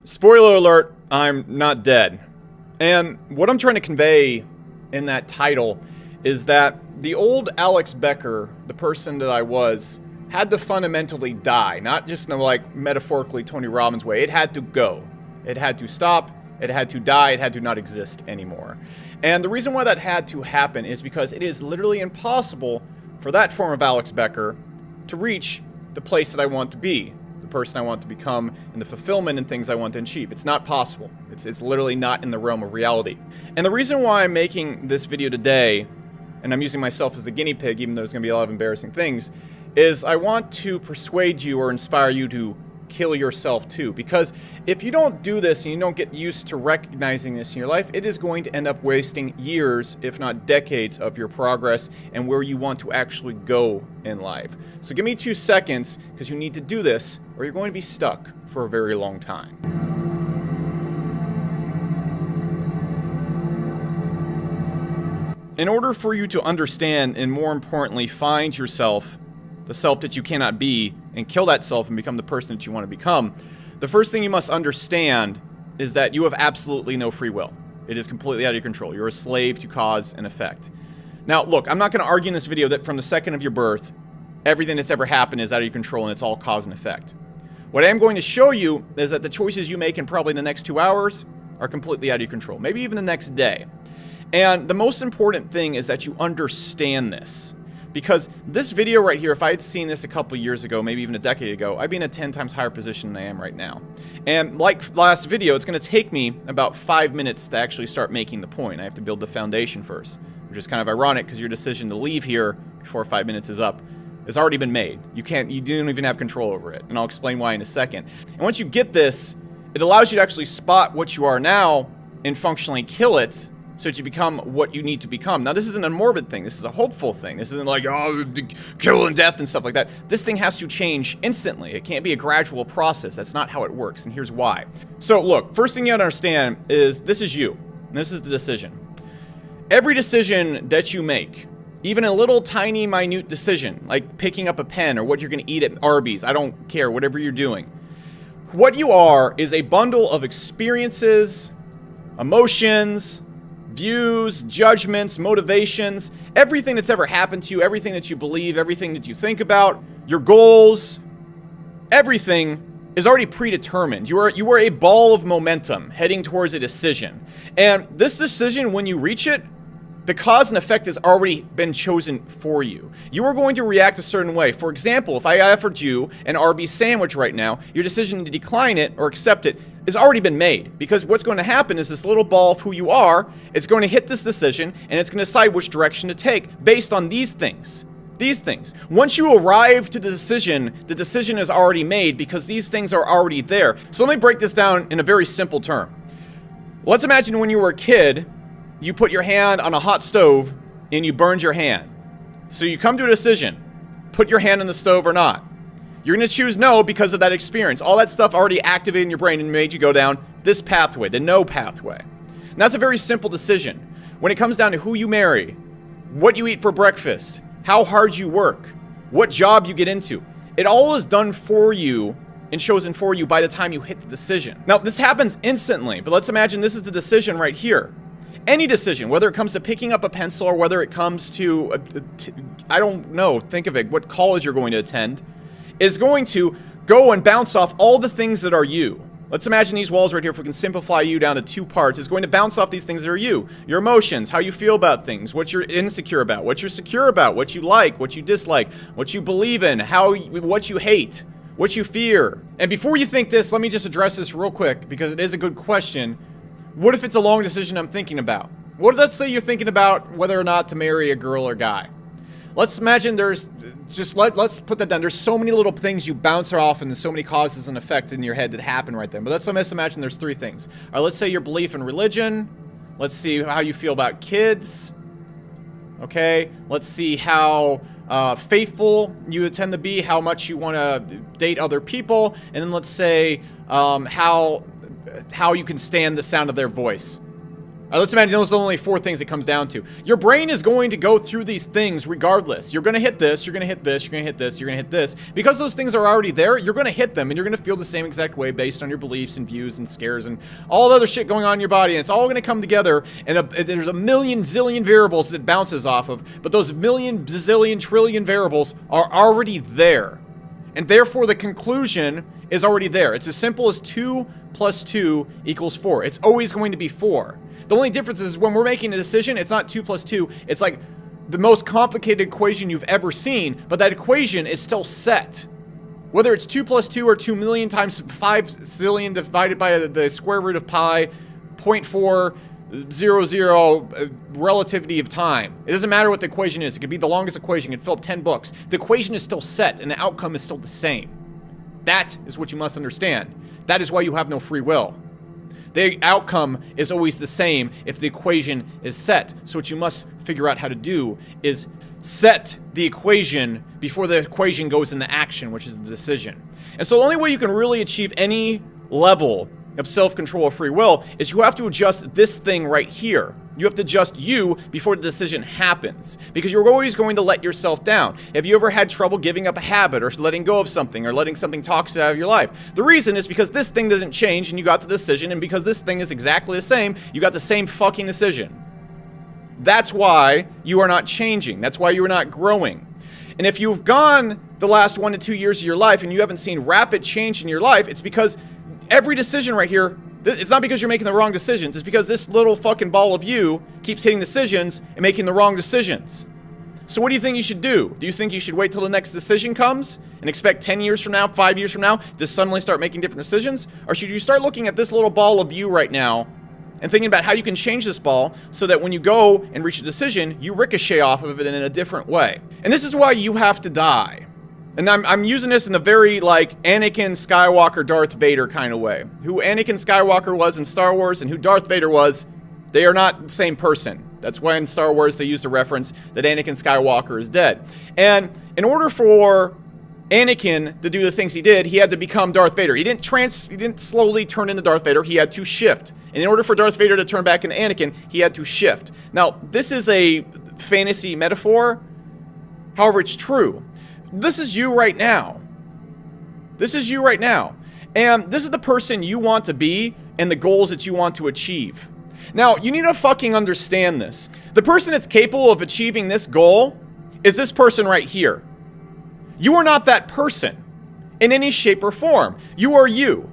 Spoiler alert, I'm not dead. And what I'm trying to convey in that title is that the old Alex Becker, the person that I was, had to fundamentally die. Not just in a, like, metaphorically Tony Robbins way. It had to go. It had to stop. It had to die. It had to not exist anymore. And the reason why that had to happen is because it is literally impossible for that form of Alex Becker to reach the place that I want to be, the person I want to become, and the fulfillment and things I want to achieve. It's not possible. It's literally not in the realm of reality. And the reason why I'm making this video today, and I'm using myself as the guinea pig, even though there's going to be a lot of embarrassing things, is I want to persuade you or inspire you to kill yourself too. Because if you don't do this and you don't get used to recognizing this in your life, it is going to end up wasting years, if not decades, of your progress and where you want to actually go in life. So give me 2 seconds, because you need to do this or you're going to be stuck for a very long time. In order for you to understand and, more importantly, find yourself, the self that you cannot be, and kill that self and become the person that you want to become, the first thing you must understand is that you have absolutely no free will. It is completely out of your control. You're a slave to cause and effect. Now, look, I'm not going to argue in this video that from the second of your birth, everything that's ever happened is out of your control and it's all cause and effect. What I am going to show you is that the choices you make in probably the next 2 hours are completely out of your control, maybe even the next day. And the most important thing is that you understand this. Because this video right here, if I had seen this a couple years ago, maybe even a decade ago, I'd be in a 10 times higher position than I am right now. And like last video, it's going to take me about 5 minutes to actually start making the point. I have to build the foundation first, which is kind of ironic because your decision to leave here before 5 minutes is up has already been made. You don't even have control over it. And I'll explain why in a second. And once you get this, it allows you to actually spot what you are now and functionally kill it, so that you become what you need to become. Now, this isn't a morbid thing. This is a hopeful thing. This isn't like, oh, kill and death and stuff like that. This thing has to change instantly. It can't be a gradual process. That's not how it works, and here's why. So, look, first thing you gotta understand is this is you, and this is the decision. Every decision that you make, even a little tiny, minute decision, like picking up a pen or what you're gonna eat at Arby's, I don't care, whatever you're doing. What you are is a bundle of experiences, emotions, views, judgments, motivations, everything that's ever happened to you, everything that you believe, everything that you think about, your goals, everything is already predetermined. You are a ball of momentum heading towards a decision. And this decision, when you reach it, the cause and effect has already been chosen for you. You are going to react a certain way. For example, if I offered you an Arby's sandwich right now, your decision to decline it or accept it has already been made. Because what's going to happen is this little ball of who you are, it's going to hit this decision and it's going to decide which direction to take based on these things. These things. Once you arrive to the decision is already made because these things are already there. So let me break this down in a very simple term. Let's imagine when you were a kid, you put your hand on a hot stove and you burned your hand. So you come to a decision, put your hand on the stove or not. You're going to choose no because of that experience. All that stuff already activated in your brain and made you go down this pathway, the no pathway. And that's a very simple decision. When it comes down to who you marry, what you eat for breakfast, how hard you work, what job you get into, it all is done for you and chosen for you by the time you hit the decision. Now, this happens instantly, but let's imagine this is the decision right here. Any decision, whether it comes to picking up a pencil or whether it comes to, I don't know, think of it, what college you're going to attend, is going to go and bounce off all the things that are you. Let's imagine these walls right here, if we can simplify you down to 2 parts, it's going to bounce off these things that are you. Your emotions, how you feel about things, what you're insecure about, what you're secure about, what you like, what you dislike, what you believe in, what you hate, what you fear. And before you think this, let me just address this real quick, because it is a good question. What if it's a long decision I'm thinking about? Let's say you're thinking about whether or not to marry a girl or guy. Let's imagine let's put that down. There's so many little things you bounce off and there's so many causes and effects in your head that happen right then. But let's imagine there's 3 things. All right, let's say your belief in religion. Let's see how you feel about kids. Okay, let's see how faithful you tend to be, how much you want to date other people, and then let's say how you can stand the sound of their voice. Let's imagine those are only 4 things it comes down to. Your brain is going to go through these things regardless. You're going to hit this, you're going to hit this, you're going to hit this, you're going to hit this. Because those things are already there, you're going to hit them, and you're going to feel the same exact way based on your beliefs and views and scares and all the other shit going on in your body. And it's all going to come together, and there's a million zillion variables that it bounces off of, but those million, zillion, trillion variables are already there. And therefore, the conclusion is already there. It's as simple as 2 plus 2 equals 4. It's always going to be 4. The only difference is when we're making a decision, it's not 2 plus 2. It's like the most complicated equation you've ever seen, but that equation is still set. Whether it's 2 plus 2 or 2 million times 5 zillion divided by the square root of pi, 0.400 relativity of time. It doesn't matter what the equation is. It could be the longest equation. It could fill up 10 books. The equation is still set, and the outcome is still the same. That is what you must understand. That is why you have no free will. The outcome is always the same if the equation is set. So what you must figure out how to do is set the equation before the equation goes into action, which is the decision. And so the only way you can really achieve any level of self-control or free will is you have to adjust this thing right here. You have to adjust you before the decision happens, because you're always going to let yourself down. Have you ever had trouble giving up a habit or letting go of something or letting something toxic out of your life? The reason is because this thing doesn't change and you got the decision, and because this thing is exactly the same, you got the same fucking decision. That's why you are not changing. That's why you are not growing. And if you've gone the last 1 to 2 years of your life and you haven't seen rapid change in your life, it's because every decision right here, it's not because you're making the wrong decisions. It's because this little fucking ball of you keeps hitting decisions and making the wrong decisions. So what do you think you should do? Do you think you should wait till the next decision comes and expect 10 years from now, 5 years from now, to suddenly start making different decisions? Or should you start looking at this little ball of you right now and thinking about how you can change this ball so that when you go and reach a decision, you ricochet off of it in a different way? And this is why you have to die. And I'm using this in a very, like, Anakin Skywalker, Darth Vader kind of way. Who Anakin Skywalker was in Star Wars and who Darth Vader was, they are not the same person. That's why in Star Wars they used a reference that Anakin Skywalker is dead. And in order for Anakin to do the things he did, he had to become Darth Vader. He didn't slowly turn into Darth Vader, he had to shift. And in order for Darth Vader to turn back into Anakin, he had to shift. Now, this is a fantasy metaphor, however, it's true. This is you right now. This is you right now. And this is the person you want to be and the goals that you want to achieve. Now, you need to fucking understand this. The person that's capable of achieving this goal is this person right here. You are not that person in any shape or form. You are you.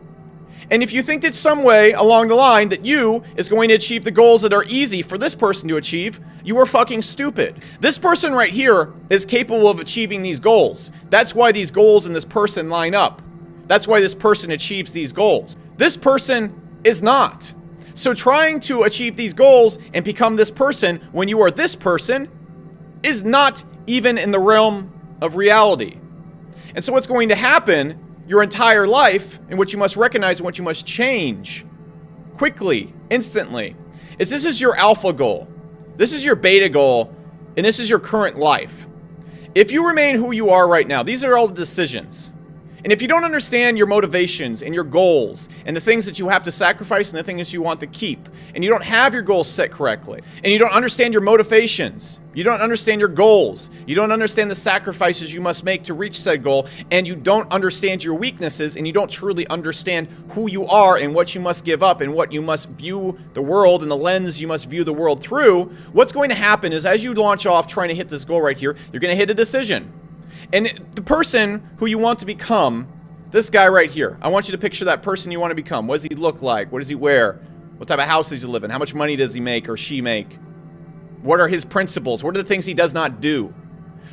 And if you think that some way along the line that you is going to achieve the goals that are easy for this person to achieve, you are fucking stupid. This person right here is capable of achieving these goals. That's why these goals in this person line up. That's why this person achieves these goals. This person is not. So trying to achieve these goals and become this person when you are this person is not even in the realm of reality. And so what's going to happen your entire life, and what you must recognize and what you must change quickly, instantly, is this is your alpha goal. This is your beta goal, and this is your current life. If you remain who you are right now, these are all the decisions. And if you don't understand your motivations and your goals and the things that you have to sacrifice and the things you want to keep, and you don't have your goals set correctly, and you don't understand your motivations, you don't understand your goals, you don't understand the sacrifices you must make to reach said goal, and you don't understand your weaknesses, and you don't truly understand who you are and what you must give up and what you must view the world and the lens you must view the world through, what's going to happen is as you launch off trying to hit this goal right here, you're going to hit a decision. And the person who you want to become, this guy right here, I want you to picture that person you want to become. What does he look like? What does he wear? What type of house does he live in? How much money does he make or she make? What are his principles? What are the things he does not do?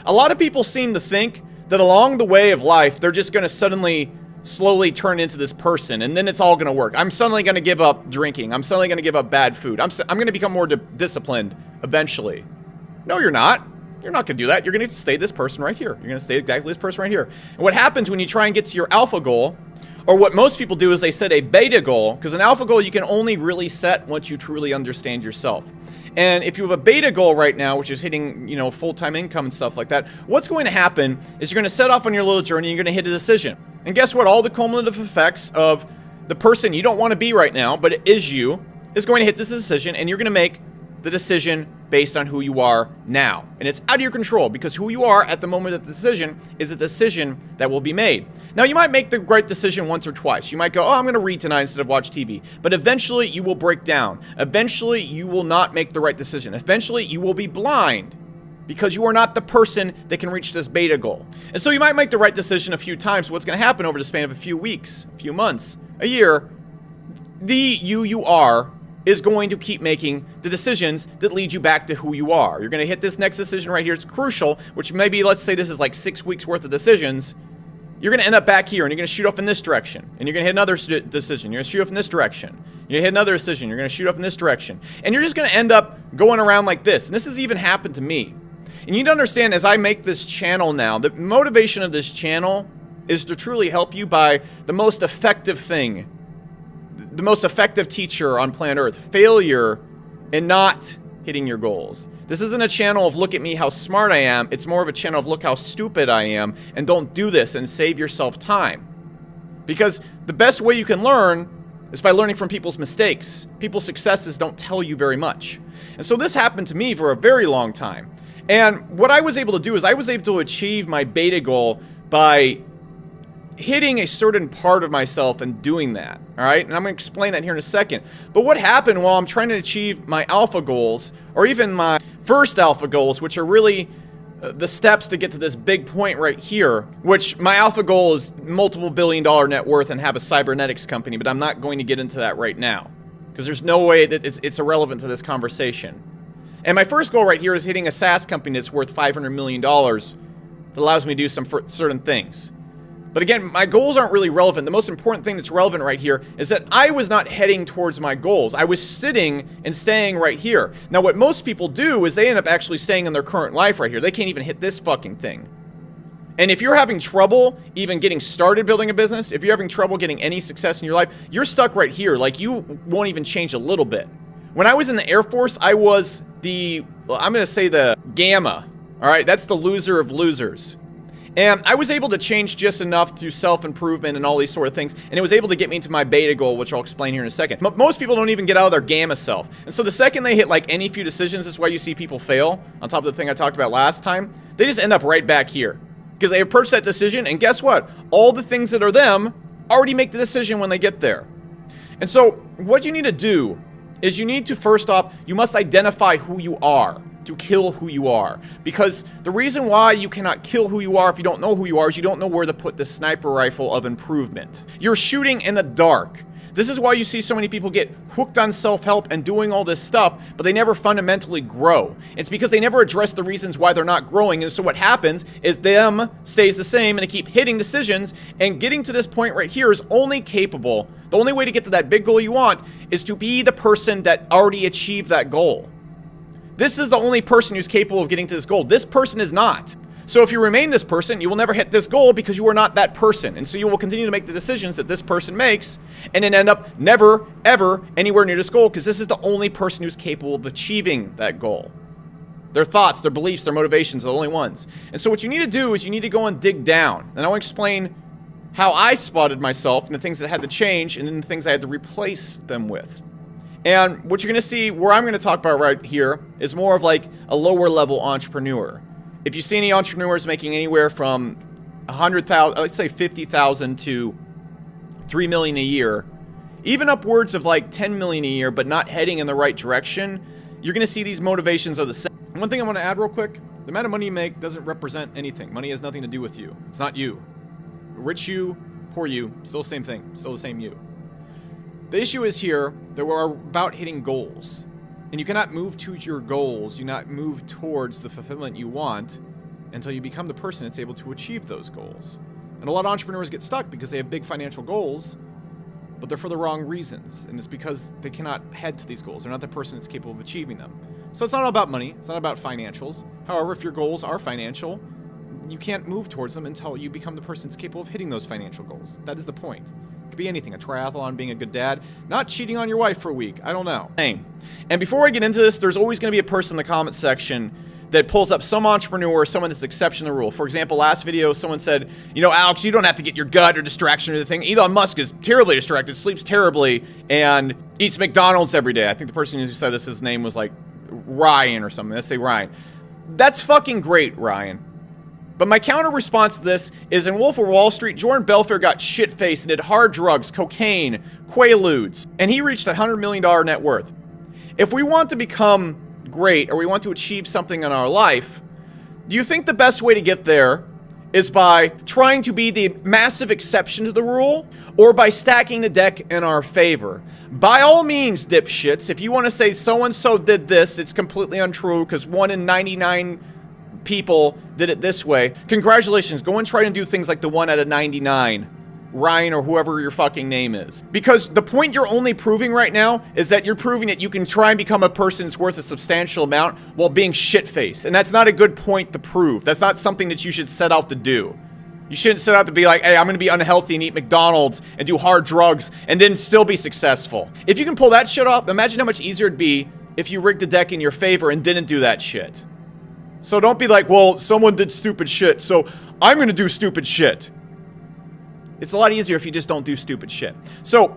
A lot of people seem to think that along the way of life, they're just going to suddenly, slowly turn into this person, and then it's all going to work. I'm suddenly going to give up drinking. I'm suddenly going to give up bad food. I'm going to become more disciplined eventually. No, you're not. You're not going to do that. You're going to stay this person right here. You're going to stay exactly this person right here. And what happens when you try and get to your alpha goal, or what most people do is they set a beta goal, because an alpha goal you can only really set once you truly understand yourself. And if you have a beta goal right now, which is hitting, full-time income and stuff like that, what's going to happen is you're going to set off on your little journey, you're going to hit a decision. And guess what? All the cumulative effects of the person you don't want to be right now, but it is is going to hit this decision, and you're going to make the decision based on who you are now. And it's out of your control, because who you are at the moment of the decision is a decision that will be made. Now, you might make the right decision once or twice. You might go, oh, I'm going to read tonight instead of watch TV. But eventually, you will break down. Eventually, you will not make the right decision. Eventually, you will be blind, because you are not the person that can reach this beta goal. And so you might make the right decision a few times. What's going to happen over the span of a few weeks, a few months, a year, the you are is going to keep making the decisions that lead you back to who you are. You're going to hit this next decision right here. It's crucial, which maybe, let's say this is like 6 weeks worth of decisions. You're going to end up back here, and you're going to shoot off in this direction. And you're going to hit another decision. You're going to shoot off in this direction. You're going to hit another decision. You're going to shoot off in this direction. And you're just going to end up going around like this. And this has even happened to me. And you need to understand, as I make this channel now, the motivation of this channel is to truly help you by the most effective thing, the most effective teacher on planet Earth: failure and not hitting your goals. This isn't a channel of look at me how smart I am. It's more of a channel of look how stupid I am, and don't do this, and save yourself time. Because the best way you can learn is by learning from people's mistakes. People's successes don't tell you very much. And so this happened to me for a very long time. And what I was able to do is I was able to achieve my beta goal by hitting a certain part of myself and doing that, all right? And I'm going to explain that here in a second. But what happened while I'm trying to achieve my alpha goals, or even my first alpha goals, which are really the steps to get to this big point right here, which my alpha goal is multiple billion-dollar net worth and have a cybernetics company, but I'm not going to get into that right now, because there's no way that it's irrelevant to this conversation. And my first goal right here is hitting a SaaS company that's worth $500 million that allows me to do some certain things. But again, my goals aren't really relevant. The most important thing that's relevant right here is that I was not heading towards my goals. I was sitting and staying right here. Now, what most people do is they end up actually staying in their current life right here. They can't even hit this fucking thing. And if you're having trouble even getting started building a business, if you're having trouble getting any success in your life, you're stuck right here. Like, you won't even change a little bit. When I was in the Air Force, I was I'm going to say the Gamma. All right, that's the loser of losers. And I was able to change just enough through self-improvement and all these sort of things, and it was able to get me to my beta goal, which I'll explain here in a second. Most people don't even get out of their gamma self. And so the second they hit like any few decisions, this is why you see people fail, on top of the thing I talked about last time, they just end up right back here. Because they approach that decision, and guess what? All the things that are them already make the decision when they get there. And so what you need to do is you need to, first off, you must identify who you are. To kill who you are. Because the reason why you cannot kill who you are if you don't know who you are is you don't know where to put the sniper rifle of improvement. You're shooting in the dark. This is why you see so many people get hooked on self-help and doing all this stuff, but they never fundamentally grow. It's because they never address the reasons why they're not growing, and so what happens is them stays the same, and they keep hitting decisions, and getting to this point right here is only capable, the only way to get to that big goal you want is to be the person that already achieved that goal. This is the only person who's capable of getting to this goal. This person is not. So if you remain this person, you will never hit this goal because you are not that person. And so you will continue to make the decisions that this person makes and then end up never, ever anywhere near this goal because this is the only person who's capable of achieving that goal. Their thoughts, their beliefs, their motivations are the only ones. And so what you need to do is you need to go and dig down. And I want to explain how I spotted myself and the things that I had to change and then the things I had to replace them with. And what you're going to see, where I'm going to talk about right here, is more of like a lower level entrepreneur. If you see any entrepreneurs making anywhere from 100,000, let's say 50,000 to 3 million a year, even upwards of like 10 million a year, but not heading in the right direction, you're going to see these motivations are the same. One thing I want to add real quick, the amount of money you make doesn't represent anything. Money has nothing to do with you. It's not you. Rich you, poor you, still the same thing, still the same you. The issue is here that we're about hitting goals. And you cannot move to your goals, you not move towards the fulfillment you want until you become the person that's able to achieve those goals. And a lot of entrepreneurs get stuck because they have big financial goals, but they're for the wrong reasons. And it's because they cannot head to these goals. They're not the person that's capable of achieving them. So it's not all about money, it's not about financials. However, if your goals are financial, you can't move towards them until you become the person that's capable of hitting those financial goals. That is the point. It could be anything, a triathlon, being a good dad, not cheating on your wife for a week, I don't know. And before I get into this, there's always going to be a person in the comment section that pulls up some entrepreneur or someone that's exception to the rule. For example, last video, someone said, you know, Alex, you don't have to get your gut or distraction or the thing. Elon Musk is terribly distracted, sleeps terribly, and eats McDonald's every day. I think the person who said this, his name was like Ryan or something. Let's say Ryan. That's fucking great, Ryan. But my counter response to this is in Wolf of Wall Street, Jordan Belfort got shit-faced and did hard drugs, cocaine, Quaaludes, and he reached $100 million net worth. If we want to become great or we want to achieve something in our life, do you think the best way to get there is by trying to be the massive exception to the rule or by stacking the deck in our favor? By all means, dipshits, if you want to say so-and-so did this, it's completely untrue because 1 in 99 people did it this way. Congratulations, go and try and do things like the 1 out of 99, Ryan or whoever your fucking name is. Because the point you're only proving right now is that you're proving that you can try and become a person that's worth a substantial amount while being shit-faced. And that's not a good point to prove. That's not something that you should set out to do. You shouldn't set out to be like, hey, I'm gonna be unhealthy and eat McDonald's and do hard drugs and then still be successful. If you can pull that shit off, imagine how much easier it'd be if you rigged the deck in your favor and didn't do that shit. So don't be like, well, someone did stupid shit, so I'm gonna do stupid shit. It's a lot easier if you just don't do stupid shit. So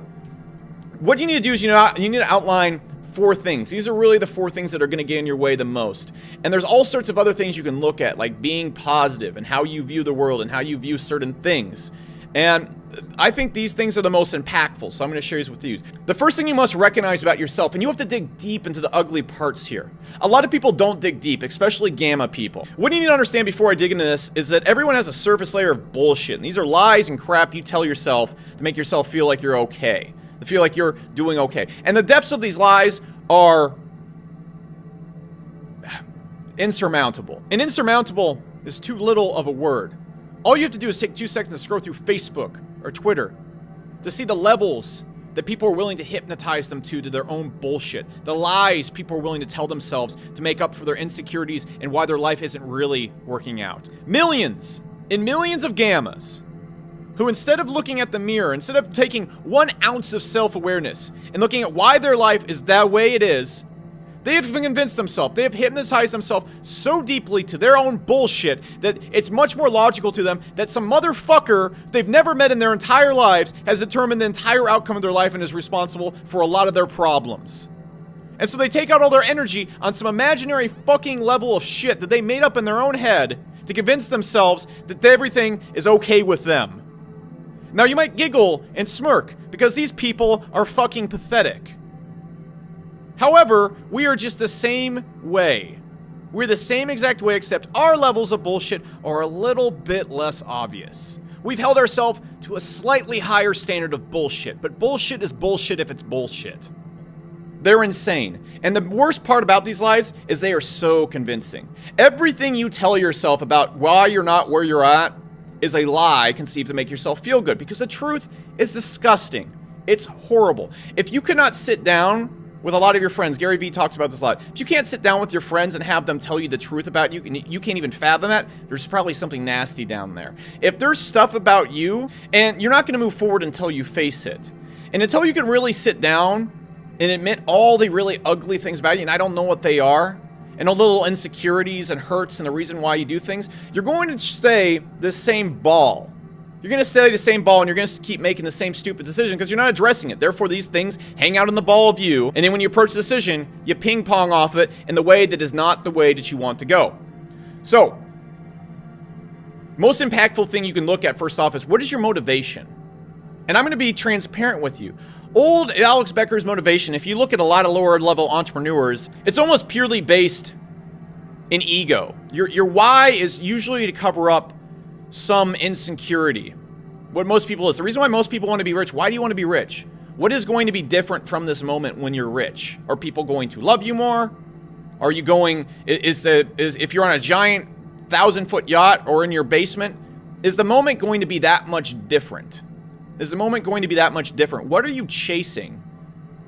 what you need to do is you need to outline 4 things. These are really the 4 things that are going to get in your way the most. And there's all sorts of other things you can look at, like being positive and how you view the world and how you view certain things. And I think these things are the most impactful, so I'm going to share these with you. The first thing you must recognize about yourself, and you have to dig deep into the ugly parts here. A lot of people don't dig deep, especially gamma people. What you need to understand before I dig into this is that everyone has a surface layer of bullshit. And these are lies and crap you tell yourself to make yourself feel like you're okay, to feel like you're doing okay. And the depths of these lies are insurmountable. And insurmountable is too little of a word. All you have to do is take 2 seconds to scroll through Facebook or Twitter to see the levels that people are willing to hypnotize them to their own bullshit. The lies people are willing to tell themselves to make up for their insecurities and why their life isn't really working out. Millions and millions of gammas who, instead of looking at the mirror, instead of taking 1 ounce of self-awareness and looking at why their life is that way it is, they have convinced themselves, they have hypnotized themselves so deeply to their own bullshit that it's much more logical to them that some motherfucker they've never met in their entire lives has determined the entire outcome of their life and is responsible for a lot of their problems. And so they take out all their energy on some imaginary fucking level of shit that they made up in their own head to convince themselves that everything is okay with them. Now you might giggle and smirk because these people are fucking pathetic. However, we are just the same way. We're the same exact way, except our levels of bullshit are a little bit less obvious. We've held ourselves to a slightly higher standard of bullshit, but bullshit is bullshit if it's bullshit. They're insane. And the worst part about these lies is they are so convincing. Everything you tell yourself about why you're not where you're at is a lie conceived to make yourself feel good, because the truth is disgusting. It's horrible. If you cannot sit down with a lot of your friends, Gary Vee talks about this a lot. If you can't sit down with your friends and have them tell you the truth about you, and you can't even fathom that, there's probably something nasty down there. If there's stuff about you, and you're not going to move forward until you face it, and until you can really sit down and admit all the really ugly things about you, and I don't know what they are, and all the little insecurities and hurts and the reason why you do things, you're going to stay the same ball. You're going to stay the same ball and you're going to keep making the same stupid decision because you're not addressing it. Therefore, these things hang out in the ball of you. And then when you approach the decision, you ping pong off it in the way that is not the way that you want to go. So, most impactful thing you can look at first off is what is your motivation? And I'm going to be transparent with you. Old Alex Becker's motivation, if you look at a lot of lower level entrepreneurs, it's almost purely based in ego. Your why is usually to cover up some insecurity. What most people is, the reason why most people want to be rich, why do you want to be rich? What is going to be different from this moment when you're rich? Are people going to love you more? Are you going, if you're on a giant 1,000-foot yacht or in your basement, is the moment going to be that much different? Is the moment going to be that much different? What are you chasing?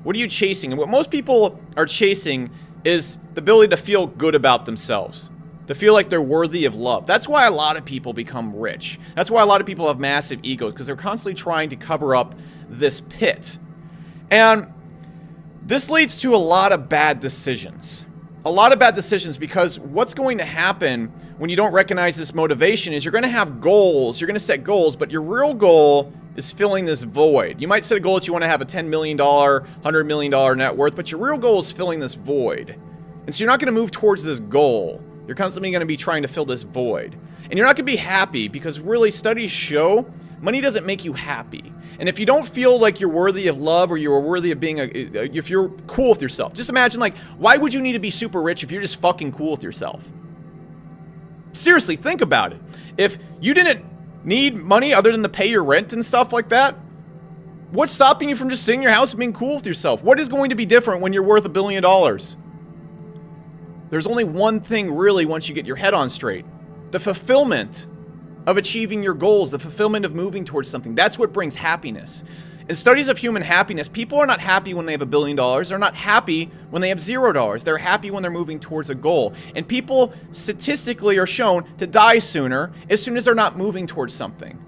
What are you chasing? And what most people are chasing is the ability to feel good about themselves, to feel like they're worthy of love. That's why a lot of people become rich. That's why a lot of people have massive egos, because they're constantly trying to cover up this pit. And this leads to a lot of bad decisions. a lot of bad decisions, because what's going to happen when you don't recognize this motivation is you're going to have goals, you're going to set goals, but your real goal is filling this void. You might set a goal that you want to have a $10 million, $100 million net worth, but your real goal is filling this void. And so you're not going to move towards this goal. You're constantly going to be trying to fill this void. And you're not going to be happy, because really studies show money doesn't make you happy. And if you don't feel like you're worthy of love, or you're worthy of being if you're cool with yourself, just imagine, like, why would you need to be super rich if you're just fucking cool with yourself? Seriously, think about it. If you didn't need money other than to pay your rent and stuff like that, what's stopping you from just sitting in your house and being cool with yourself? What is going to be different when you're worth $1 billion? There's only one thing really once you get your head on straight. The fulfillment of achieving your goals, the fulfillment of moving towards something. That's what brings happiness. In studies of human happiness, people are not happy when they have $1 billion. They're not happy when they have $0. They're happy when they're moving towards a goal. And people statistically are shown to die sooner as soon as they're not moving towards something.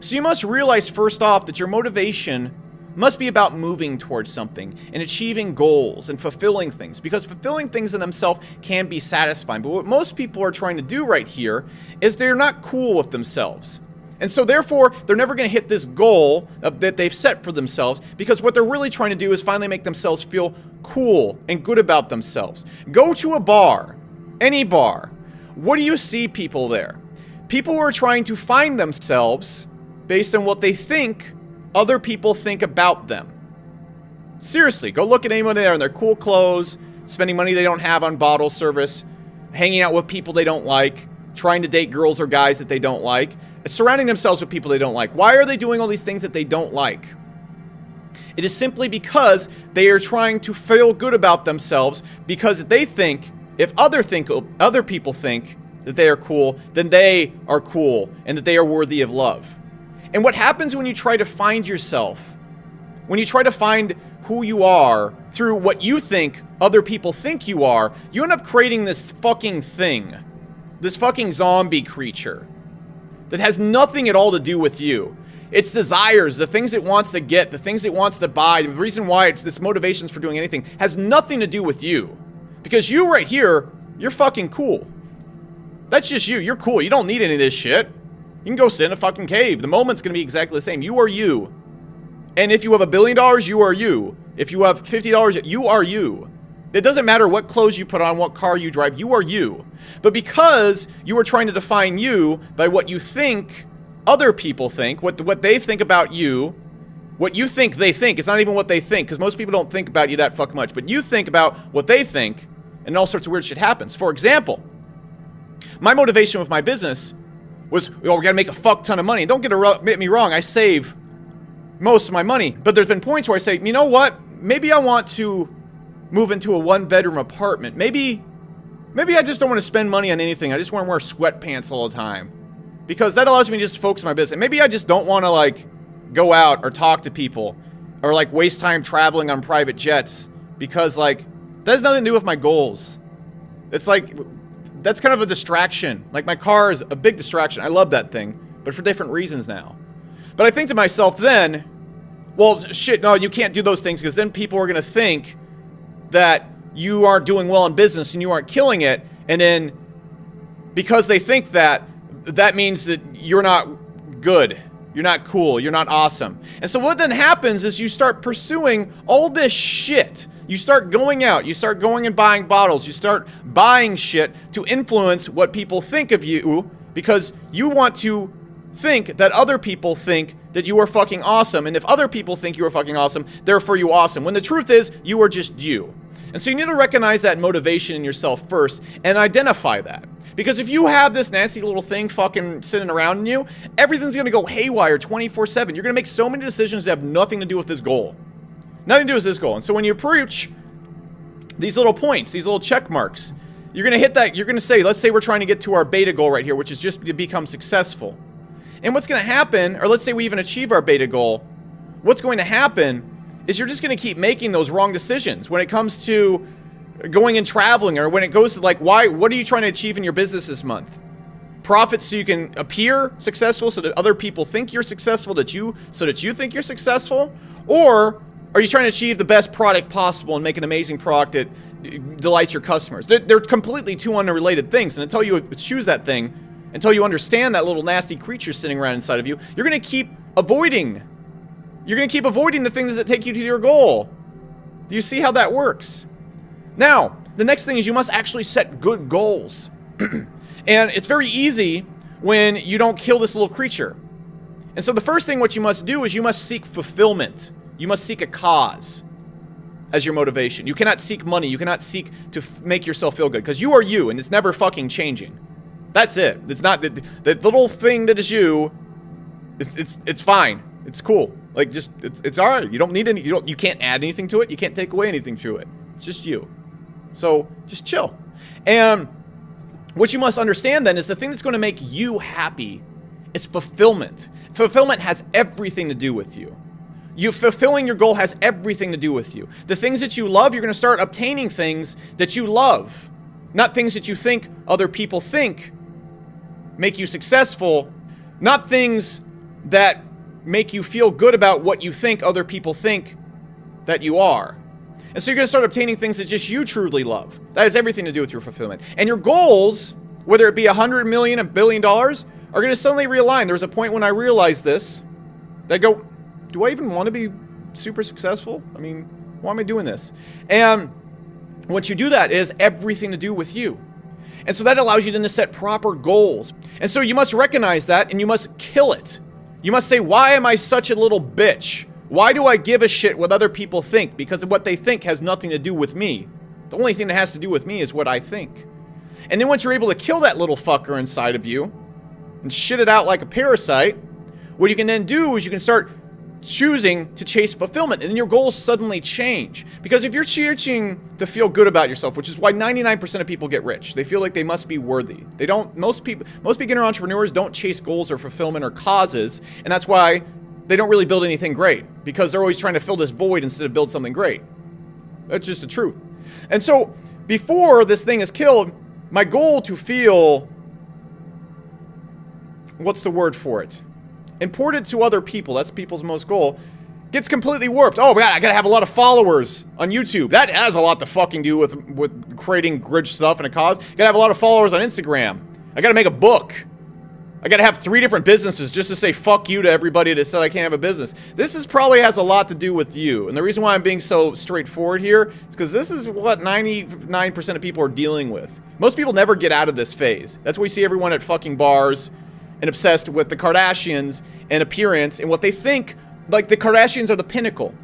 So you must realize first off that your motivation must be about moving towards something and achieving goals and fulfilling things, because fulfilling things in themselves can be satisfying. But what most people are trying to do right here is they're not cool with themselves. And so therefore, they're never going to hit this goal that they've set for themselves, because what they're really trying to do is finally make themselves feel cool and good about themselves. Go to a bar, any bar. What do you see people there? People who are trying to find themselves based on what they think other people think about them. Seriously, go look at anyone there in their cool clothes, spending money they don't have on bottle service, hanging out with people they don't like, trying to date girls or guys that they don't like, surrounding themselves with people they don't like. Why are they doing all these things that they don't like? It is simply because they are trying to feel good about themselves, because they think if other people think that they are cool, then they are cool and that they are worthy of love. And what happens when you try to find yourself, when you try to find who you are through what you think other people think you are, you end up creating this fucking thing, this fucking zombie creature that has nothing at all to do with you. Its desires, the things it wants to get, the things it wants to buy, the reason why its motivations for doing anything has nothing to do with you. Because you right here, you're fucking cool. That's just you. You're cool. You don't need any of this shit. You can go sit in a fucking cave. The moment's going to be exactly the same. You are you. And if you have $1 billion, you are you. If you have $50, you are you. It doesn't matter what clothes you put on, what car you drive, you are you. But because you are trying to define you by what you think other people think, what they think about you, what you think they think, it's not even what they think, because most people don't think about you that fuck much, but you think about what they think, and all sorts of weird shit happens. For example, my motivation with my business was, oh, we gotta make a fuck ton of money. Don't get me wrong, I save most of my money, but there's been points where I say, you know what, maybe I want to move into a one-bedroom apartment. Maybe I just don't want to spend money on anything. I just want to wear sweatpants all the time, because that allows me to just focus on my business. Maybe I just don't want to, like, go out or talk to people or, like, waste time traveling on private jets, because, like, that has nothing to do with my goals. It's like, that's kind of a distraction. Like, my car is a big distraction. I love that thing, but for different reasons now. But I think to myself then, well, shit, no, you can't do those things, because then people are going to think that you aren't doing well in business and you aren't killing it. And then because they think that, that means that you're not good. You're not cool. You're not awesome. And so what then happens is you start pursuing all this shit. You start going out. You start going and buying bottles. You start buying shit to influence what people think of you, because you want to think that other people think that you are fucking awesome. And if other people think you are fucking awesome, therefore you awesome. When the truth is, you are just you. And so you need to recognize that motivation in yourself first and identify that. Because if you have this nasty little thing fucking sitting around in you, everything's going to go haywire 24/7. You're going to make so many decisions that have nothing to do with this goal. Nothing to do with this goal. And so when you approach these little points, these little check marks, you're going to hit that. You're going to say, let's say we're trying to get to our beta goal right here, which is just to become successful. And what's going to happen, or let's say we even achieve our beta goal, what's going to happen is you're just going to keep making those wrong decisions when it comes to going and traveling, or when it goes to, like, what are you trying to achieve in your business this month? Profit so you can appear successful, so that other people think you're successful, so that you think you're successful? Or are you trying to achieve the best product possible and make an amazing product that delights your customers. They're completely two unrelated things. And until you choose that thing, until you understand that little nasty creature sitting around inside of you, you're going to keep avoiding. You're going to keep avoiding the things that take you to your goal. Do you see how that works? Now, the next thing is you must actually set good goals. And it's very easy when you don't kill this little creature. And so the first thing what you must do is you must seek fulfillment. You must seek a cause as your motivation. You cannot seek money. You cannot seek to make yourself feel good, because you are you, and it's never fucking changing. That's it. It's not the little thing that is you. It's fine. It's cool. Like, just it's all right. You don't need any. You can't add anything to it. You can't take away anything to it. It's just you. So just chill. And what you must understand then is the thing that's going to make you happy is fulfillment. Fulfillment has everything to do with you. Fulfilling your goal has everything to do with you. The things that you love, you're going to start obtaining things that you love, not things that you think other people think make you successful, not things that make you feel good about what you think other people think that you are. And so you're going to start obtaining things that just you truly love. That has everything to do with your fulfillment. And your goals, whether it be $100 million, $1 billion, are going to suddenly realign. There was a point when I realized this, that I go, do I even want to be super successful? I mean, why am I doing this? And once you do that, it has everything to do with you. And so that allows you then to set proper goals. And so you must recognize that, and you must kill it. You must say, why am I such a little bitch? Why do I give a shit what other people think? Because what they think has nothing to do with me. The only thing that has to do with me is what I think. And then once you're able to kill that little fucker inside of you and shit it out like a parasite, what you can then do is you can start choosing to chase fulfillment, and then your goals suddenly change. Because if you're choosing to feel good about yourself, which is why 99% of people get rich, they feel like they must be worthy. They don't. Most beginner entrepreneurs don't chase goals or fulfillment or causes, and that's why they don't really build anything great, because they're always trying to fill this void instead of build something great. That's just the truth. And so before this thing is killed, my goal to feel, what's the word for it? Important to other people, that's people's most goal, gets completely warped. Oh my god, I gotta have a lot of followers on YouTube. That has a lot to fucking do with creating grid stuff and a cause. Gotta have a lot of followers on Instagram. I gotta make a book. I gotta have 3 different businesses just to say fuck you to everybody that said I can't have a business. This probably has a lot to do with you. And the reason why I'm being so straightforward here is because this is what 99% of people are dealing with. Most people never get out of this phase. That's why we see everyone at fucking bars and obsessed with the Kardashians and appearance and what they think. Like, the Kardashians are the pinnacle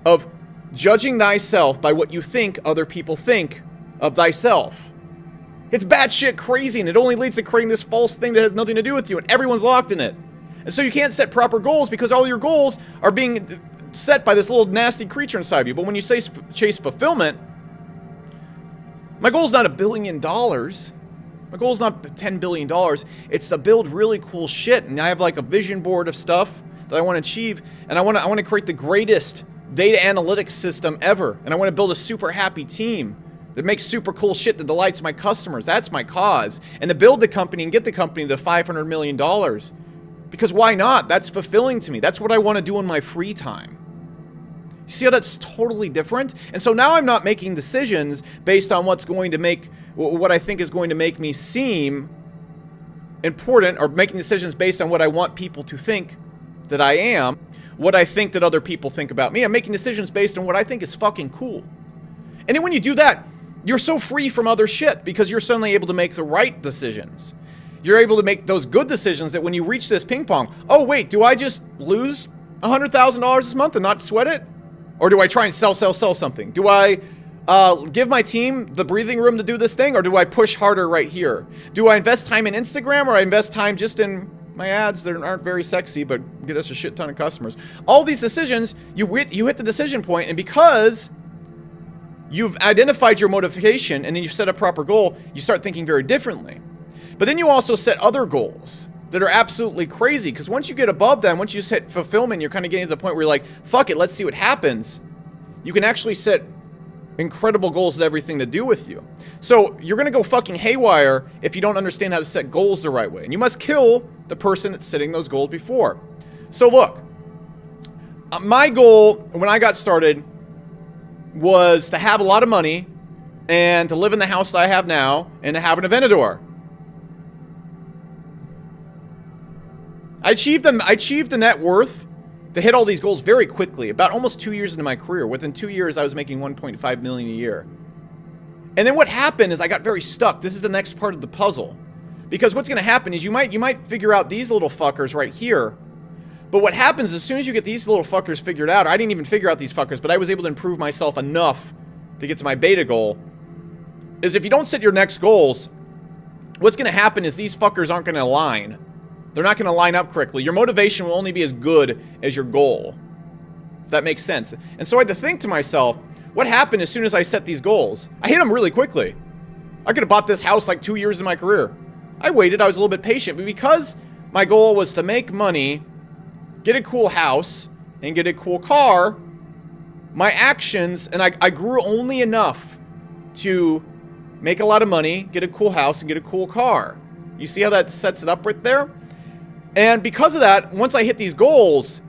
of judging thyself by what you think other people think of thyself. It's batshit crazy, and it only leads to creating this false thing that has nothing to do with you, and everyone's locked in it. And so you can't set proper goals because all your goals are being set by this little nasty creature inside of you. But when you say chase fulfillment, my goal is not $1 billion. My goal is not $10 billion. It's to build really cool shit. And I have like a vision board of stuff that I want to achieve. And I want to create the greatest data analytics system ever. And I want to build a super happy team that makes super cool shit that delights my customers. That's my cause. And to build the company and get the company to $500 million. Because why not? That's fulfilling to me. That's what I want to do in my free time. You see how that's totally different? And so now I'm not making decisions based on what I think is going to make me seem important, or making decisions based on what I want people to think that I am, what I think that other people think about me. I'm making decisions based on what I think is fucking cool. And then when you do that, you're so free from other shit because you're suddenly able to make the right decisions. You're able to make those good decisions that when you reach this ping pong, oh wait, do I just lose $100,000 this month and not sweat it? Or do I try and sell something? Do I give my team the breathing room to do this thing, or do I push harder right here? Do I invest time in Instagram, or I invest time just in my ads that aren't very sexy but get us a shit ton of customers? All these decisions, you hit the decision point, and because you've identified your motivation and then you've set a proper goal, you start thinking very differently. But then you also set other goals that are absolutely crazy, because once you get above them, once you hit fulfillment, you're kind of getting to the point where you're like, fuck it, let's see what happens. You can actually set incredible goals that have everything to do with you. So you're going to go fucking haywire if you don't understand how to set goals the right way. And you must kill the person that's setting those goals before. So look, my goal when I got started was to have a lot of money, and to live in the house that I have now, and to have an Aventador. I achieved the net worth to hit all these goals very quickly, about almost 2 years into my career. Within 2 years, I was making $1.5 million a year. And then what happened is I got very stuck. This is the next part of the puzzle. Because what's going to happen is you might figure out these little fuckers right here. But what happens as soon as you get these little fuckers figured out, I didn't even figure out these fuckers, but I was able to improve myself enough to get to my beta goal, is if you don't set your next goals, what's going to happen is these fuckers aren't going to align. They're not going to line up correctly. Your motivation will only be as good as your goal. If that makes sense. And so I had to think to myself, what happened as soon as I set these goals? I hit them really quickly. I could have bought this house like 2 years in my career. I waited, I was a little bit patient, but because my goal was to make money, get a cool house, and get a cool car, my actions, and I grew only enough to make a lot of money, get a cool house, and get a cool car. You see how that sets it up right there? And because of that, once I hit these goals,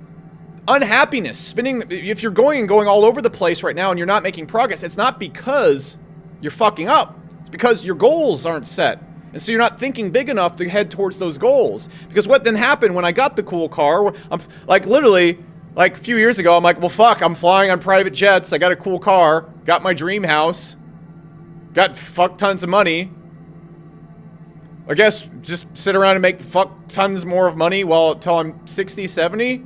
unhappiness, spinning, if you're going all over the place right now and you're not making progress, it's not because you're fucking up. It's because your goals aren't set. And so you're not thinking big enough to head towards those goals. Because what then happened when I got the cool car, I'm like literally, like a few years ago, I'm like, well fuck, I'm flying on private jets, I got a cool car, got my dream house, got fuck tons of money. I guess just sit around and make fuck tons more of money till I'm 60, 70.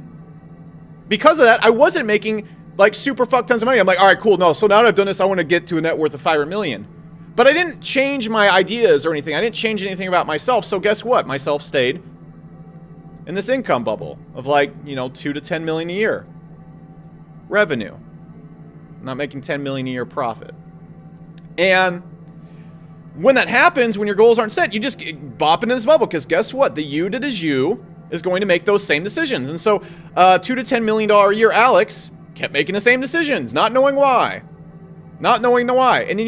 Because of that, I wasn't making like super fuck tons of money. I'm like, all right, cool, no. So now that I've done this, I want to get to a net worth of $5 million. But I didn't change my ideas or anything. I didn't change anything about myself. So guess what? Myself stayed in this income bubble of like, you know, 2 to 10 million a year revenue. I'm not making 10 million a year profit. And when that happens, when your goals aren't set, you just bop into this bubble, because guess what? The you that is you is going to make those same decisions. And so, $2 to $10 million a year Alex kept making the same decisions, not knowing why. Not knowing the why. And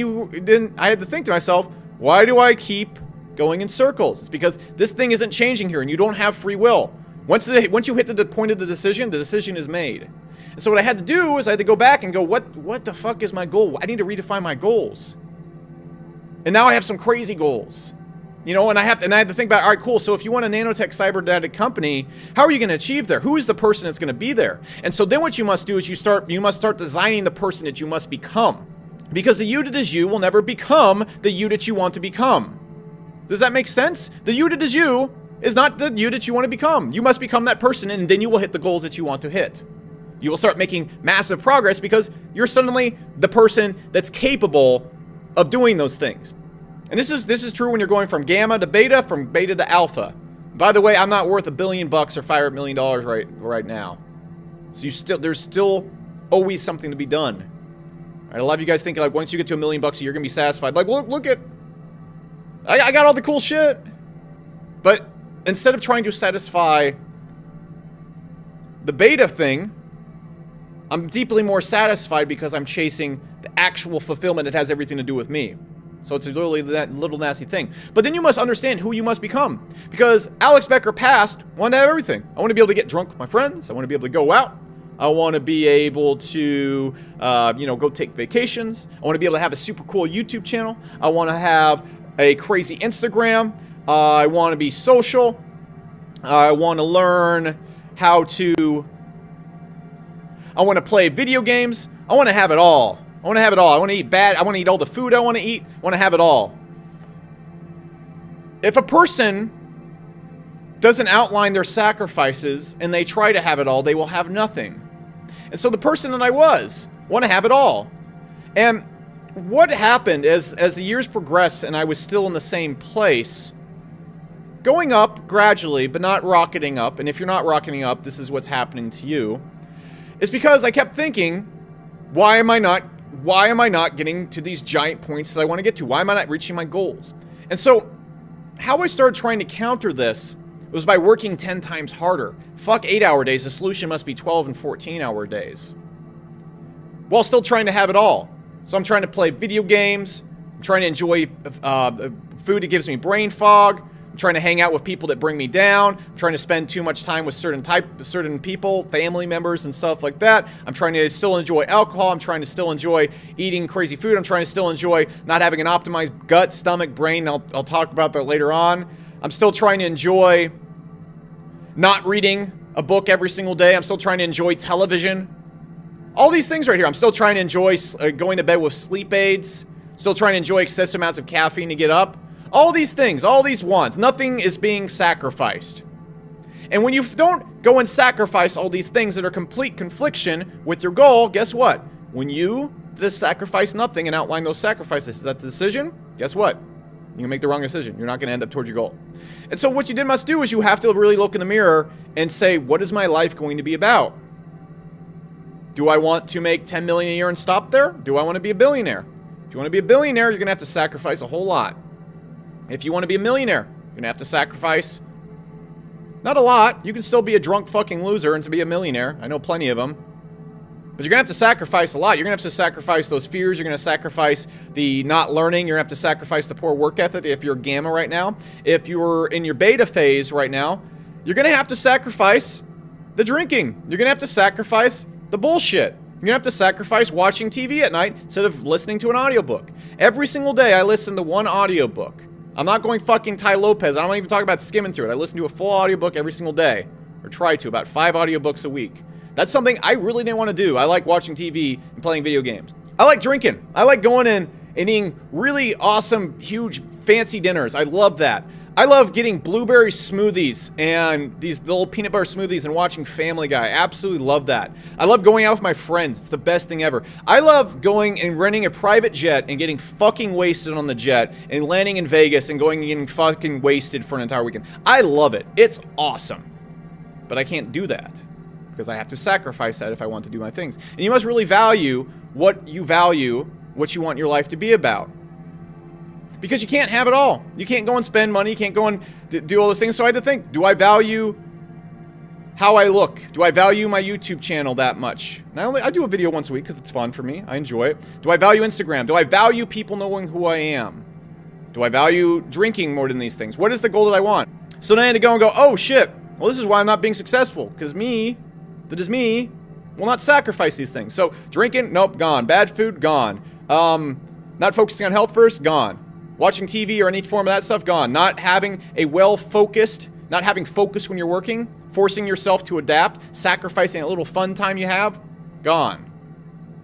then I had to think to myself, why do I keep going in circles? It's because this thing isn't changing here, and you don't have free will. Once you hit the point of the decision is made. And so what I had to do is I had to go back and go, what the fuck is my goal? I need to redefine my goals. And now I have some crazy goals. You know, and I had to think about, all right, cool, so if you want a nanotech cyber company, how are you going to achieve there? Who is the person that's going to be there? And so then what you must do is you must start designing the person that you must become. Because the you that is you will never become the you that you want to become. Does that make sense? The you that is you is not the you that you want to become. You must become that person, and then you will hit the goals that you want to hit. You will start making massive progress because you're suddenly the person that's capable of doing those things. And this is true when you're going from gamma to beta, from beta to alpha. By the way, I'm not worth $1 billion or $500 million right now. So there's still always something to be done. Right, a lot of you guys think like once you get to $1 million a year, you're gonna be satisfied. Like look at, I got all the cool shit. But instead of trying to satisfy the beta thing, I'm deeply more satisfied because I'm chasing the actual fulfillment that has everything to do with me. So it's literally that little nasty thing. But then you must understand who you must become. Because Alex Becker past wanted to have everything. I want to be able to get drunk with my friends. I want to be able to go out. I want to be able to, go take vacations. I want to be able to have a super cool YouTube channel. I want to have a crazy Instagram. I want to be social. I want to learn how to... I want to play video games. I want to have it all. I want to have it all. I want to eat bad. I want to eat all the food I want to eat. I want to have it all. If a person doesn't outline their sacrifices and they try to have it all, they will have nothing. And so the person that I was, want to have it all. And what happened as the years progressed and I was still in the same place, going up gradually, but not rocketing up, and if you're not rocketing up, this is what's happening to you, is because I kept thinking, why am I not getting to these giant points that I want to get to? Why am I not reaching my goals? And so, how I started trying to counter this was by working 10 times harder. Fuck 8-hour days, the solution must be 12 and 14-hour days. While still trying to have it all. So I'm trying to play video games, I'm trying to enjoy food that gives me brain fog, I'm trying to hang out with people that bring me down. I'm trying to spend too much time with certain people, family members and stuff like that. I'm trying to still enjoy alcohol. I'm trying to still enjoy eating crazy food. I'm trying to still enjoy not having an optimized gut, stomach, brain. I'll talk about that later on. I'm still trying to enjoy not reading a book every single day. I'm still trying to enjoy television. All these things right here. I'm still trying to enjoy going to bed with sleep aids. Still trying to enjoy excessive amounts of caffeine to get up. All these things, all these wants, nothing is being sacrificed. And when you don't go and sacrifice all these things that are complete confliction with your goal, guess what? When you just sacrifice nothing and outline those sacrifices, that's the decision, guess what? You can make the wrong decision. You're not going to end up towards your goal. And so what you must do is you have to really look in the mirror and say, what is my life going to be about? Do I want to make 10 million a year and stop there? Do I want to be a billionaire? If you want to be a billionaire, you're going to have to sacrifice a whole lot. If you want to be a millionaire, you're going to have to sacrifice not a lot. You can still be a drunk fucking loser and to be a millionaire. I know plenty of them. But you're going to have to sacrifice a lot. You're going to have to sacrifice those fears. You're going to sacrifice the not learning. You're going to have to sacrifice the poor work ethic if you're gamma right now. If you're in your beta phase right now, you're going to have to sacrifice the drinking. You're going to have to sacrifice the bullshit. You're going to have to sacrifice watching TV at night instead of listening to an audiobook. Every single day I listen to one audiobook. I'm not going fucking Tai Lopez. I don't even talk about skimming through it. I listen to a full audiobook every single day. Or try to, about 5 audiobooks a week. That's something I really didn't want to do. I like watching TV and playing video games. I like drinking. I like going in and eating really awesome, huge, fancy dinners. I love that. I love getting blueberry smoothies and these little peanut butter smoothies and watching Family Guy. I absolutely love that. I love going out with my friends. It's the best thing ever. I love going and renting a private jet and getting fucking wasted on the jet and landing in Vegas and going and getting fucking wasted for an entire weekend. I love it. It's awesome. But I can't do that because I have to sacrifice that if I want to do my things. And you must really value what you want your life to be about. Because you can't have it all. You can't go and spend money. You can't go and do all those things. So I had to think, do I value how I look? Do I value my YouTube channel that much? I do a video once a week because it's fun for me. I enjoy it. Do I value Instagram? Do I value people knowing who I am? Do I value drinking more than these things? What is the goal that I want? So then I had to go and go, oh shit. Well, this is why I'm not being successful. Because me, will not sacrifice these things. So drinking, nope, gone. Bad food, gone. Not focusing on health first, gone. Watching TV or any form of that stuff, gone. Not having not having focus when you're working, forcing yourself to adapt, sacrificing a little fun time you have, gone.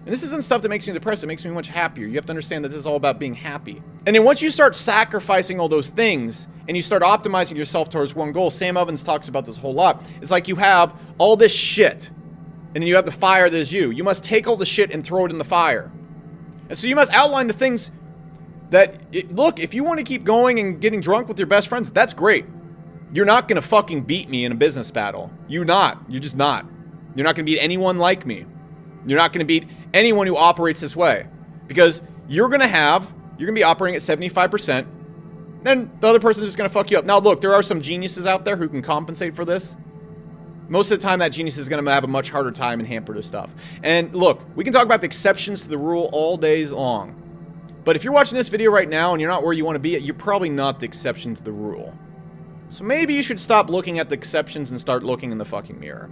And this isn't stuff that makes me depressed, it makes me much happier. You have to understand that this is all about being happy. And then once you start sacrificing all those things, and you start optimizing yourself towards one goal, Sam Ovens talks about this a whole lot. It's like you have all this shit, and then you have the fire that is you. You must take all the shit and throw it in the fire. And so you must outline the things look, if you want to keep going and getting drunk with your best friends, that's great. You're not going to fucking beat me in a business battle. You're just not. You're not going to beat anyone like me. You're not going to beat anyone who operates this way. Because you're going to be operating at 75%, then the other person's just going to fuck you up. Now look, there are some geniuses out there who can compensate for this. Most of the time that genius is going to have a much harder time and hamper this stuff. And look, we can talk about the exceptions to the rule all days long. But if you're watching this video right now and you're not where you want to be, you're probably not the exception to the rule. So maybe you should stop looking at the exceptions and start looking in the fucking mirror.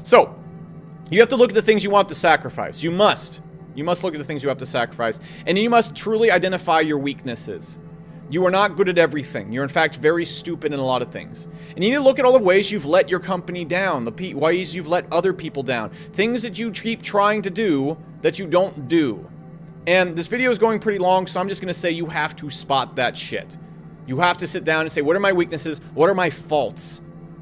So, you have to look at the things you want to sacrifice. You must. You must look at the things you have to sacrifice. And you must truly identify your weaknesses. You are not good at everything. You're in fact very stupid in a lot of things. And you need to look at all the ways you've let your company down, the ways you've let other people down, things that you keep trying to do that you don't do. And this video is going pretty long, so I'm just going to say you have to spot that shit. You have to sit down and say, what are my weaknesses? What are my faults?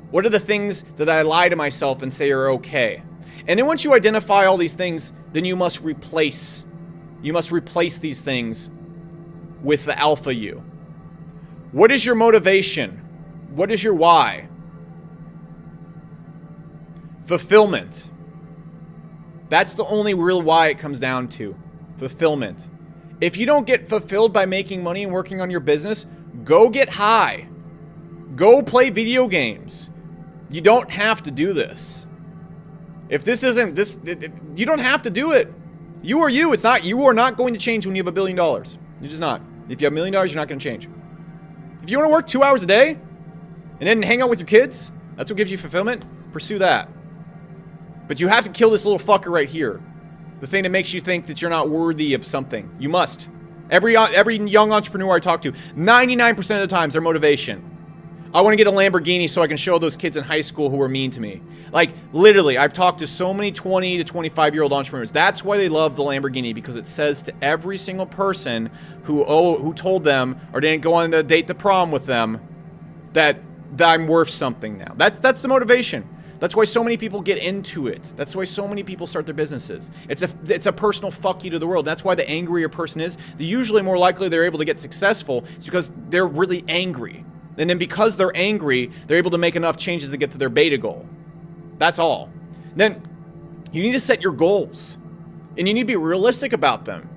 What are the things that I lie to myself and say are okay? And then once you identify all these things, then you must replace these things with the alpha you. What is your motivation? What is your why? Fulfillment. That's the only real why it comes down to. Fulfillment. If you don't get fulfilled by making money and working on your business, go get high. Go play video games. You don't have to do this. If this isn't this, you don't have to do it. You are you. You are not going to change when you have $1 billion. You're just not. If you have $1 million, you're not going to change. If you want to work 2 hours a day and then hang out with your kids, that's what gives you fulfillment, pursue that. But you have to kill this little fucker right here. The thing that makes you think that you're not worthy of something. You must. Every young entrepreneur I talk to, 99% of the times their motivation. I want to get a Lamborghini so I can show those kids in high school who are mean to me. Like, literally, I've talked to so many 20 to 25-year-old entrepreneurs. That's why they love the Lamborghini, because it says to every single person who told them or didn't go on the date to prom with them that I'm worth something now. That's the motivation. That's why so many people get into it. That's why so many people start their businesses. It's a personal fuck you to the world. That's why the angrier a person is, the usually more likely they're able to get successful. It's because they're really angry. And then because they're angry, they're able to make enough changes to get to their beta goal. That's all. Then you need to set your goals. And you need to be realistic about them.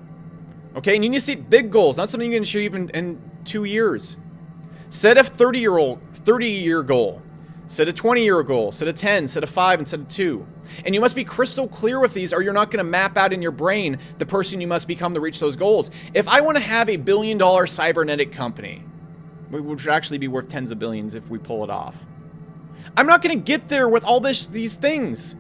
Okay? And you need to set big goals, not something you can achieve in 2 years. Set a 30-year goal. Set a 20-year goal, set a 10, set a 5, and set a 2. And you must be crystal clear with these, or you're not going to map out in your brain the person you must become to reach those goals. If I want to have a billion-dollar cybernetic company, which would actually be worth tens of billions if we pull it off, I'm not going to get there with all these things.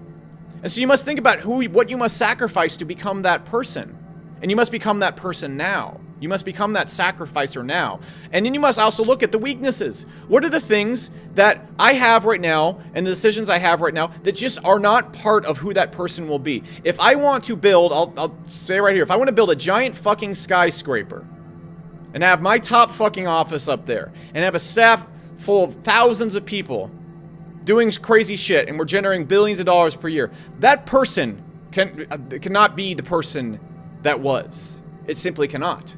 And so you must think about what you must sacrifice to become that person. And you must become that person now. You must become that sacrificer now. And then you must also look at the weaknesses. What are the things that I have right now and the decisions I have right now that just are not part of who that person will be? If I want to build, I'll say right here, if I want to build a giant fucking skyscraper and have my top fucking office up there and have a staff full of thousands of people doing crazy shit and we're generating billions of dollars per year, that person cannot be the person that was. It simply cannot.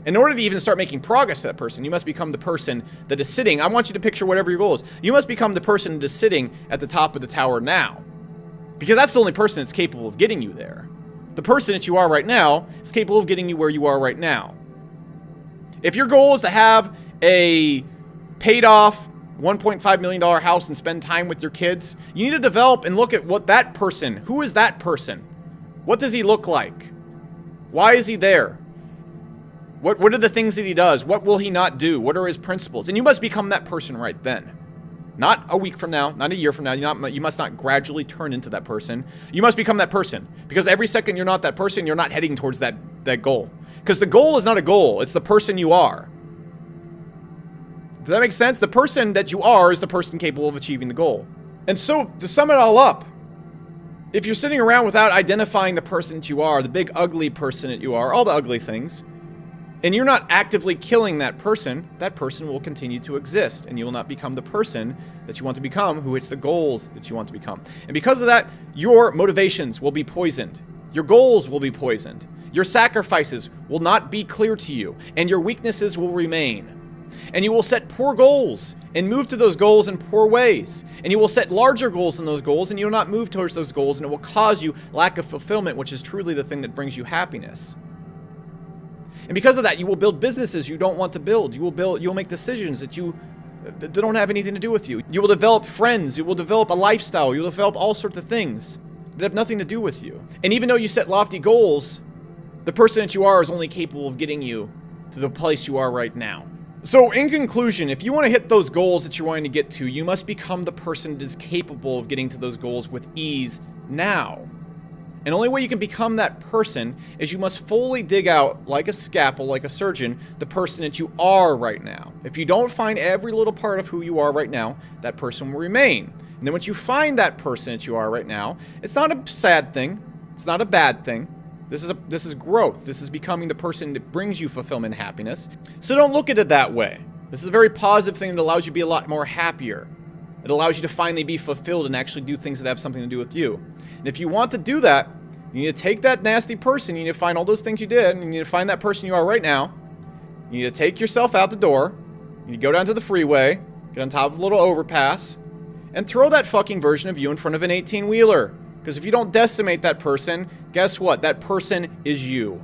In order to even start making progress to that person, you must become the person that is sitting. I want you to picture whatever your goal is. You must become the person that is sitting at the top of the tower now. Because that's the only person that's capable of getting you there. The person that you are right now is capable of getting you where you are right now. If your goal is to have a paid off $1.5 million house and spend time with your kids, you need to develop and look at what that person, who is that person? What does he look like? Why is he there? What are the things that he does? What will he not do? What are his principles? And you must become that person right then. Not a week from now, not a year from now. You must not gradually turn into that person. You must become that person. Because every second you're not that person, you're not heading towards that goal. Because the goal is not a goal. It's the person you are. Does that make sense? The person that you are is the person capable of achieving the goal. And so, to sum it all up, if you're sitting around without identifying the person that you are, the big ugly person that you are, all the ugly things, and you're not actively killing that person will continue to exist, and you will not become the person that you want to become, who hits the goals that you want to become. And because of that, your motivations will be poisoned. Your goals will be poisoned. Your sacrifices will not be clear to you, and your weaknesses will remain. And you will set poor goals and move to those goals in poor ways. And you will set larger goals than those goals, and you will not move towards those goals, and it will cause you lack of fulfillment, which is truly the thing that brings you happiness. And because of that, you will build businesses you don't want to build. You'll make decisions that don't have anything to do with you. You will develop friends. You will develop a lifestyle. You'll develop all sorts of things that have nothing to do with you. And even though you set lofty goals, the person that you are is only capable of getting you to the place you are right now. So in conclusion, if you want to hit those goals that you're wanting to get to, you must become the person that is capable of getting to those goals with ease now. And the only way you can become that person is you must fully dig out, like a scalpel, like a surgeon, the person that you are right now. If you don't find every little part of who you are right now, that person will remain. And then once you find that person that you are right now, it's not a sad thing. It's not a bad thing. This is growth. This is becoming the person that brings you fulfillment and happiness. So don't look at it that way. This is a very positive thing that allows you to be a lot more happier. It allows you to finally be fulfilled and actually do things that have something to do with you. And if you want to do that, you need to take that nasty person, you need to find all those things you did, and you need to find that person you are right now. You need to take yourself out the door, you need to go down to the freeway, get on top of a little overpass, and throw that fucking version of you in front of an 18-wheeler. Because if you don't decimate that person, guess what? That person is you.